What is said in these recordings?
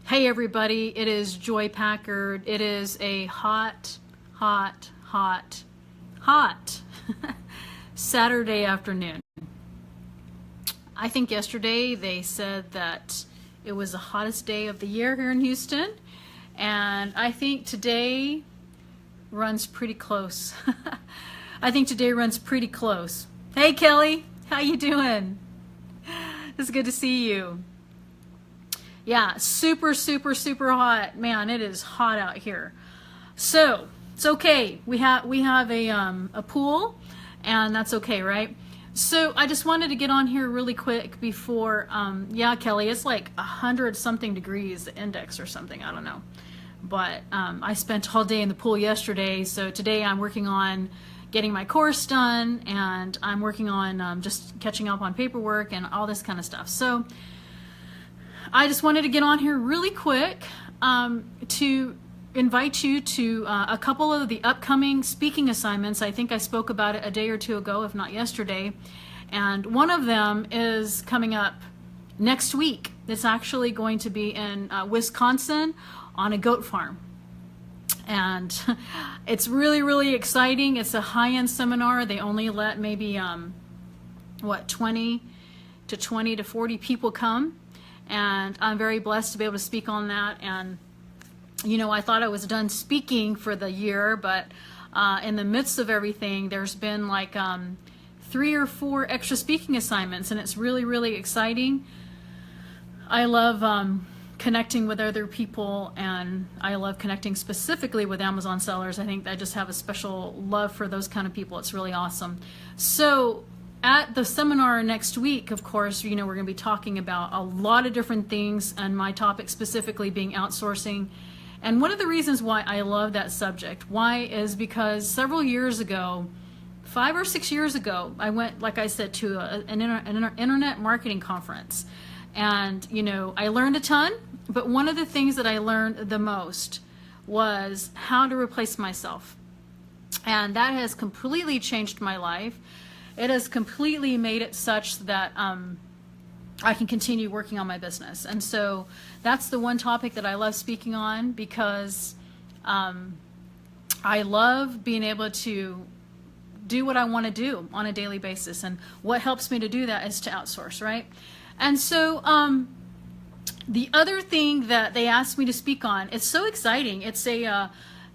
Hey everybody, it is Joy Packard. It is a hot Saturday afternoon. I think yesterday they said that it was the hottest day of the year here in Houston, and I think today runs pretty close. I think today runs pretty close. Hey Kelly, how you doing? It's good to see you. Yeah, super hot. Man, it is hot out here. So it's okay. We have a pool, and that's okay, right? So I just wanted to get on here really quick before. Yeah, Kelly, it's like 100-something degrees, the index or something. I don't know, but I spent all day in the pool yesterday. So today I'm working on getting my course done, and I'm working on just catching up on paperwork and all this kind of stuff. So I just wanted to get on here really quick to invite you to a couple of the upcoming speaking assignments. I think I spoke about it a day or two ago, if not yesterday. And one of them is coming up next week. It's actually going to be in Wisconsin on a goat farm. And it's really exciting. It's a high-end seminar. They only let maybe, 20 to 40 people come. And I'm very blessed to be able to speak on that. And, you know, I thought I was done speaking for the year, but in the midst of everything, there's been like 3 or 4 extra speaking assignments, and it's really exciting. I love connecting with other people, and I love connecting specifically with Amazon sellers. I think I just have a special love for those kind of people. It's really awesome. So at the seminar next week, of course, you know, we're going to be talking about a lot of different things, and my topic specifically being outsourcing. And one of the reasons why I love that subject, why is because several years ago, 5 or 6 years ago, I went, like I said, to an internet marketing conference. And, you know, I learned a ton, but one of the things that I learned the most was how to replace myself. And that has completely changed my life. It has completely made it such that I can continue working on my business. And so that's the one topic that I love speaking on, because I love being able to do what I want to do on a daily basis. And what helps me to do that is to outsource, right? And so the other thing that they asked me to speak on, it's so exciting. It's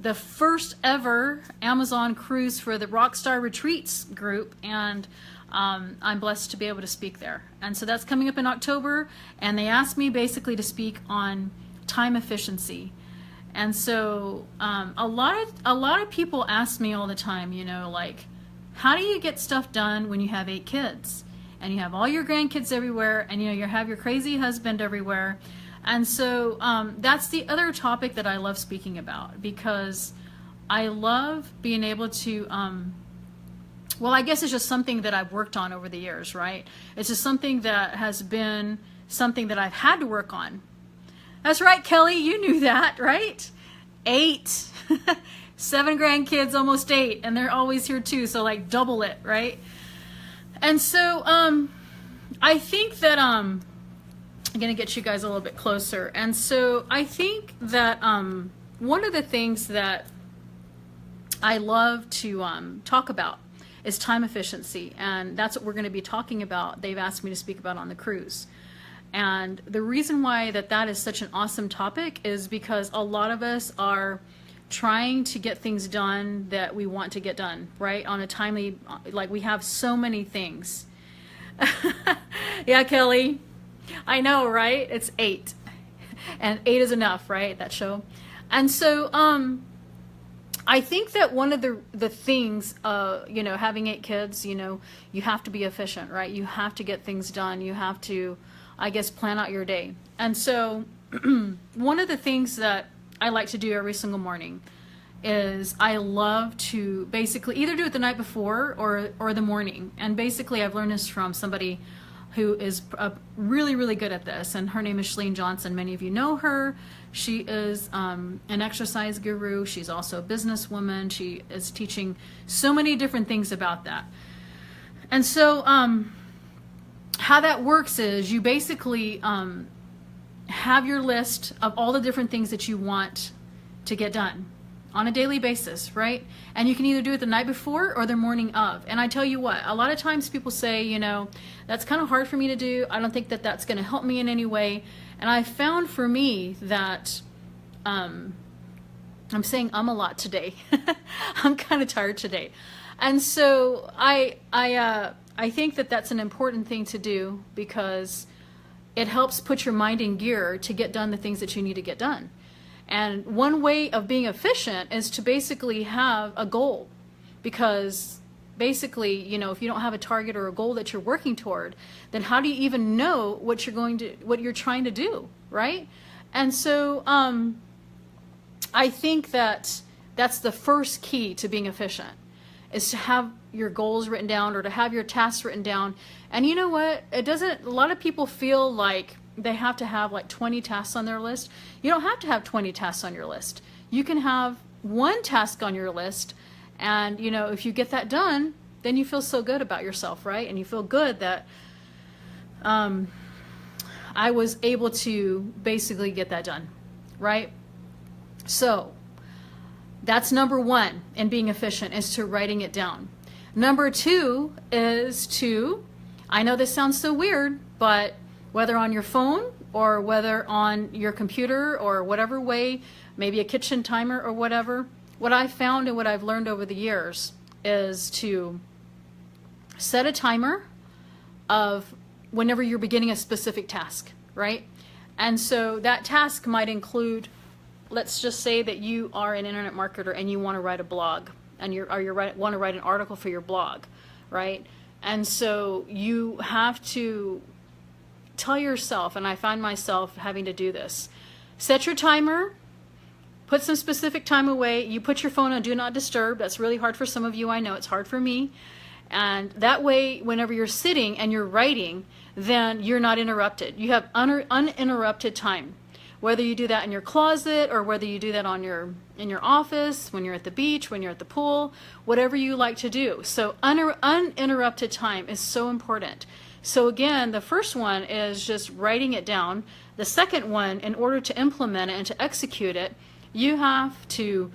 the first ever Amazon cruise for the Rockstar Retreats group, and I'm blessed to be able to speak there. And so that's coming up in October, and they asked me basically to speak on time efficiency. And so a lot of people ask me all the time, you know, like, how do you get stuff done when you have 8 kids and you have all your grandkids everywhere, and you know, you have your crazy husband everywhere? And so that's the other topic that I love speaking about, because I love being able to, well, I guess it's just something that I've worked on over the years, right? It's just something that has been something that I've had to work on. That's right, Kelly, you knew that, right? 8, 7 grandkids, almost 8, and they're always here too, so like double it, right? And so I think that I'm going to get you guys a little bit closer. And so I think that one of the things that I love to talk about is time efficiency, and that's what we're going to be talking about. They've asked me to speak about on the cruise. And the reason why that is such an awesome topic is because a lot of us are trying to get things done that we want to get done, right? On a timely, like, we have so many things. Yeah, Kelly, I know, right? It's 8, and 8 is enough, right? That show. And so I think that one of the things, you know, having 8 kids, you know, you have to be efficient, right? You have to get things done. You have to, I guess, plan out your day. And so one of the things that I like to do every single morning is I love to basically either do it the night before or the morning. And basically I've learned this from somebody who is really good at this, and her name is Shalene Johnson. Many of you know her. She is an exercise guru. She's also a businesswoman. She is teaching so many different things about that. And so how that works is you basically have your list of all the different things that you want to get done on a daily basis, right? And you can either do it the night before or the morning of. And I tell you what, a lot of times people say, you know, that's kind of hard for me to do. I don't think that that's going to help me in any way. And I found for me that I'm saying a lot today. I'm kind of tired today. And so I think that that's an important thing to do, because it helps put your mind in gear to get done the things that you need to get done. And one way of being efficient is to basically have a goal, because basically, you know, if you don't have a target or a goal that you're working toward, then how do you even know what you're trying to do, right? And so I think that that's the first key to being efficient, is to have your goals written down, or to have your tasks written down. And you know what? A lot of people feel like they have to have like 20 tasks on their list. You don't have to have 20 tasks on your list. You can have one task on your list, and you know, if you get that done, then you feel so good about yourself, right? And you feel good that I was able to basically get that done, right? So that's number one in being efficient, is to writing it down. Number two is to, I know this sounds so weird, but whether on your phone or whether on your computer or whatever way, maybe a kitchen timer or whatever, what I've found and what I've learned over the years is to set a timer of whenever you're beginning a specific task, right? And so that task might include, let's just say that you are an internet marketer and you want to write a blog, and want to write an article for your blog, right? And so you have to tell yourself, and I find myself having to do this, set your timer, put some specific time away. You put your phone on Do Not Disturb. That's really hard for some of you. I know it's hard for me. And that way, whenever you're sitting and you're writing, then you're not interrupted. You have uninterrupted time. Whether you do that in your closet, or whether you do that in your office, when you're at the beach, when you're at the pool, whatever you like to do. So uninterrupted time is so important. So again, the first one is just writing it down. The second one, in order to implement it and to execute it, you have to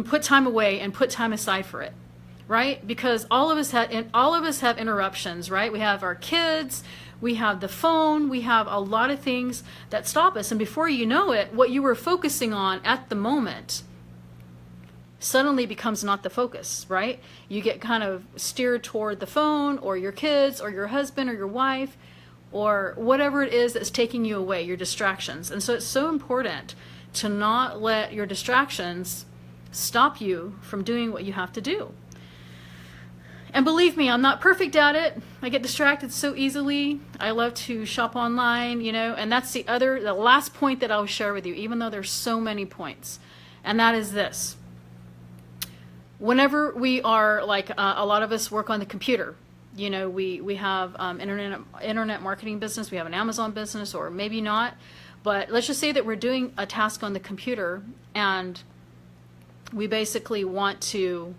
put time away and put time aside for it, right? Because all of us have interruptions, right? We have our kids, we have the phone, we have a lot of things that stop us. And before you know it, what you were focusing on at the moment suddenly becomes not the focus, right? You get kind of steered toward the phone, or your kids, or your husband, or your wife, or whatever it is that's taking you away, your distractions. And so it's so important to not let your distractions stop you from doing what you have to do. And believe me, I'm not perfect at it. I get distracted so easily. I love to shop online, you know, and that's the last point that I'll share with you, even though there's so many points. And that is this. Whenever we are, like a lot of us work on the computer, you know, we have internet marketing business, we have an Amazon business, or maybe not, but let's just say that we're doing a task on the computer and we basically want to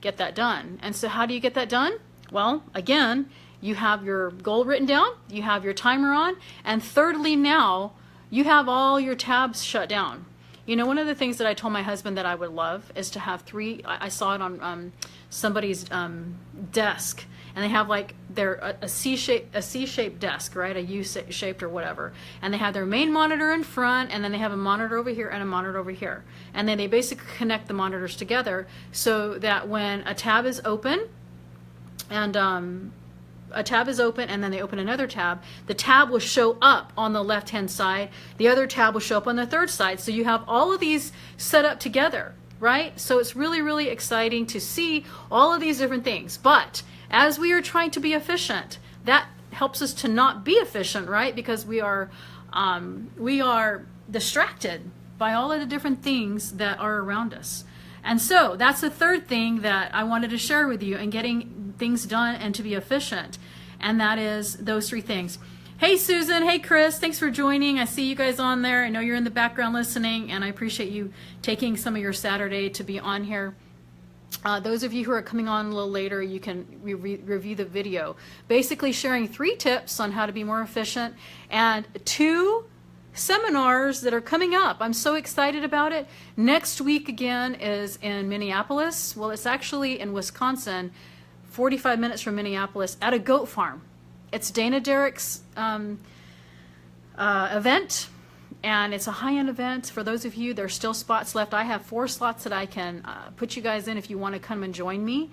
get that done. And so how do you get that done? Well, again, you have your goal written down, you have your timer on, and thirdly, now you have all your tabs shut down. You know, one of the things that I told my husband that I would love is to have I saw it on somebody's desk, and they have like a C-shaped desk, right? A U-shaped or whatever. And they have their main monitor in front, and then they have a monitor over here and a monitor over here. And then they basically connect the monitors together so that when a tab is open, and then they open another tab, the tab will show up on the left-hand side, the other tab will show up on the third side. So you have all of these set up together, right? So it's really, really exciting to see all of these different things. But as we are trying to be efficient, that helps us to not be efficient, right? Because we are distracted by all of the different things that are around us. And so that's the third thing that I wanted to share with you in getting things done and to be efficient. And that is those three things. Hey, Susan. Hey, Chris. Thanks for joining. I see you guys on there. I know you're in the background listening, and I appreciate you taking some of your Saturday to be on here. Those of you who are coming on a little later, you can review the video. Basically sharing 3 tips on how to be more efficient and 2 seminars that are coming up. I'm so excited about it. Next week again is in Minneapolis. Well, it's actually in Wisconsin, 45 minutes from Minneapolis, at a goat farm. It's Dana Derek's event, and it's a high-end event. For those of you, there's still spots left. I have 4 slots that I can put you guys in if you want to come and join me.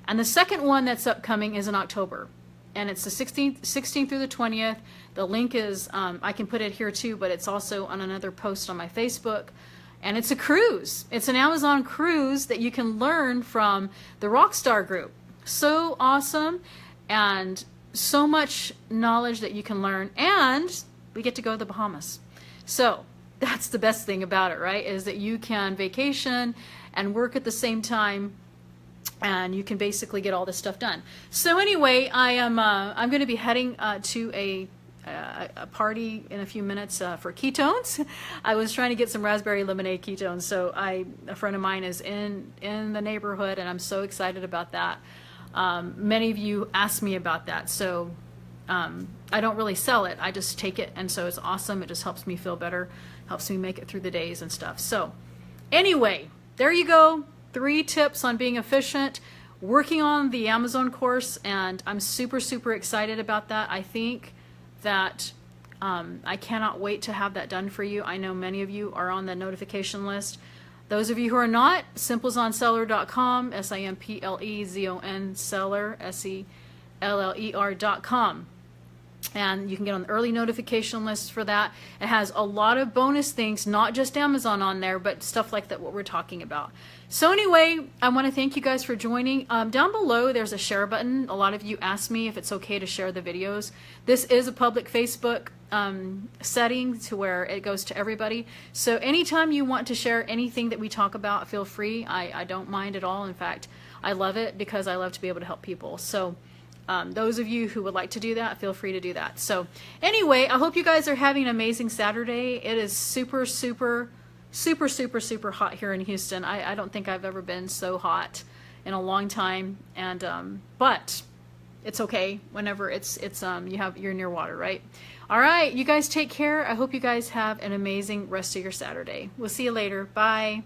And the second one that's upcoming is in October, and it's the 16th through the 20th. The link is, I can put it here too, but it's also on another post on my Facebook. And it's a cruise. It's an Amazon cruise that you can learn from the Rockstar Group. So awesome, and so much knowledge that you can learn, and we get to go to the Bahamas. So that's the best thing about it, right? Is that you can vacation and work at the same time, and you can basically get all this stuff done. So anyway, I'm going to be heading to a party in a few minutes for ketones. I was trying to get some raspberry lemonade ketones, so a friend of mine is in the neighborhood, and I'm so excited about that. Many of you asked me about that, so I don't really sell it. I just take it, and so it's awesome. It just helps me feel better, helps me make it through the days and stuff. So anyway, there you go. 3 tips on being efficient, working on the Amazon course, and I'm super, super excited about that. I think that I cannot wait to have that done for you. I know many of you are on the notification list. Those of you who are not, simplezonseller.com, SIMPLEZON seller, SELLER.com. And you can get on the early notification list for that. It has a lot of bonus things, not just Amazon on there, but stuff like that, what we're talking about. So anyway, I want to thank you guys for joining. Down below, there's a share button. A lot of you asked me if it's okay to share the videos. This is a public Facebook setting to where it goes to everybody. So anytime you want to share anything that we talk about, feel free. I don't mind at all. In fact, I love it because I love to be able to help people. So those of you who would like to do that, feel free to do that. So anyway, I hope you guys are having an amazing Saturday. It is super, super, super, super, super hot here in Houston. I don't think I've ever been so hot in a long time. And but it's okay whenever you're near water, right? All right, you guys take care. I hope you guys have an amazing rest of your Saturday. We'll see you later. Bye.